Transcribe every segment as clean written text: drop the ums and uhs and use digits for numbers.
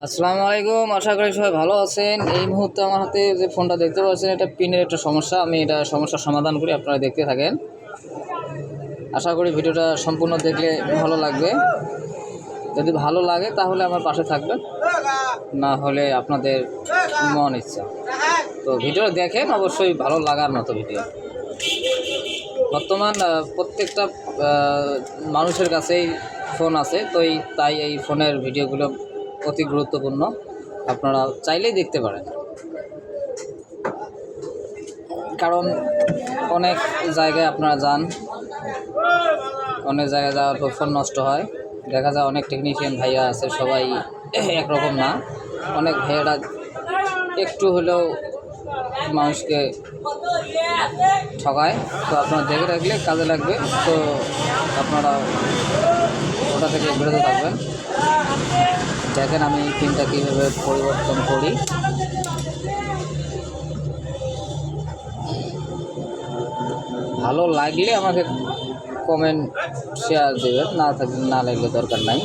আসসালামু আলাইকুম, আশা করি সবাই ভালো আছেন। এই মুহূর্তে আমার হাতে যে ফোনটা দেখতে পাচ্ছেন, এটা পিনের একটা সমস্যা। আমি এটা সমস্যার সমাধান করি, আপনারা দেখতে থাকেন। আশা করি ভিডিওটা সম্পূর্ণ দেখলে ভালো লাগবে। যদি ভালো লাগে তাহলে আমার পাশে থাকবেন, না হলে আপনাদের মন ইচ্ছা। তো ভিডিও দেখেন, অবশ্যই ভালো লাগার মতো ভিডিও। বর্তমান প্রত্যেকটা মানুষের কাছেই ফোন আছে, তাই এই ফোনের ভিডিওগুলো অতি গুরুত্বপূর্ণ। আপনারা চাইলেই দেখতে পারেন, কারণ অনেক জায়গায় আপনারা যান, অনেক জায়গায় যাওয়ার পর ফোন নষ্ট হয়। দেখা যায় অনেক টেকনিশিয়ান ভাইয়া আছে, সবাই একরকম না। অনেক ভাইয়ারা একটু হলেও মানুষকে ঠকায়। তো আপনারা দেখে রাখলে কাজে লাগবে। তো আপনারা ওটা থেকে বিরত থাকবেন। দেখেন আমি পিনটা কীভাবে পরিবর্তন করি। ভালো লাগলে আমাকে কমেন্ট শেয়ার দেবেন, না লাগলে দরকার নাই।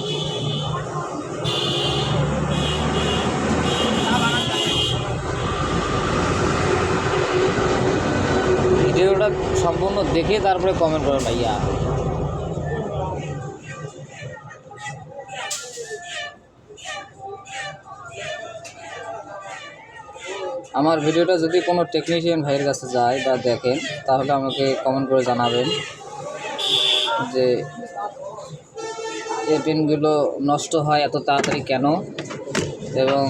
ভিডিওটা সম্পূর্ণ দেখে তারপরে কমেন্ট করবেন ভাইয়া। আমার ভিডিওটা যদি কোনো টেকনিশিয়ান ভাইয়ের কাছে যায় বা দেখেন, তাহলে আমাকে কমেন্ট করে জানাবেন যে এই পেনগুলো নষ্ট হয় এত তাড়াতাড়ি কেন, এবং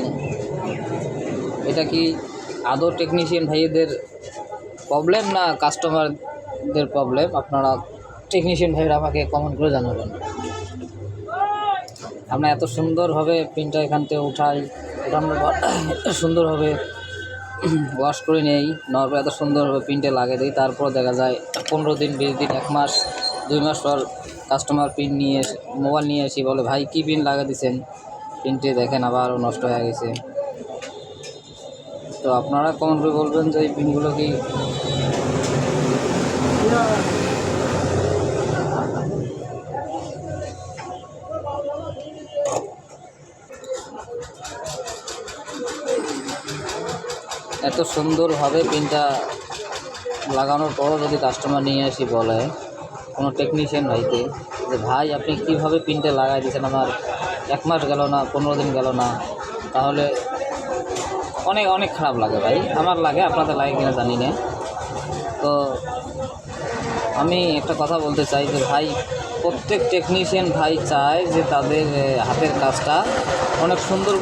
এটা কি আদৌ টেকনিশিয়ান ভাইদের প্রবলেম না কাস্টমারদের প্রবলেম। আপনারা টেকনিশিয়ান ভাইরা আমাকে কমেন্ট করে জানাবেন। আমরা এত সুন্দরভাবে প্রিন্টটা এখান থেকে উঠানোর পর সুন্দরভাবে ওয়াশ করে নেই, নেওয়ার পর এত সুন্দরভাবে প্রিন্টে লাগিয়ে দিই। তারপর দেখা যায় 15 দিন, 20 দিন, 1 মাস, 2 মাস পর কাস্টমার প্রিন্ট নিয়ে মোবাইল নিয়ে এসে বলে, ভাই কী প্রিন্ট লাগিয়ে দিয়েছেন, প্রিন্টে দেখেন আবারও নষ্ট হয়ে গেছে। তো আপনারা কমেন্ট করে বলবেন যে এই প্রিন্টগুলো কি এত সুন্দরভাবে প্রিন্টটা লাগানোর পরও যদি কাস্টমার নিয়ে এসে বলে কোনো টেকনিশিয়ান ভাইকে যে ভাই আপনি কীভাবে প্রিন্টে লাগাই দিয়েছেন, আমার 1 মাস গেল না, 15 দিন গেল না, তাহলে অনেক অনেক খারাপ লাগে ভাই। আমার লাগে, আপনাদের লাগে কিনা জানি না। তো আমি একটা কথা বলতে চাই যে ভাই, প্রত্যেক টেকনিশিয়ান ভাই চায় যে তাদের হাতের কাজটা অনেক সুন্দর করে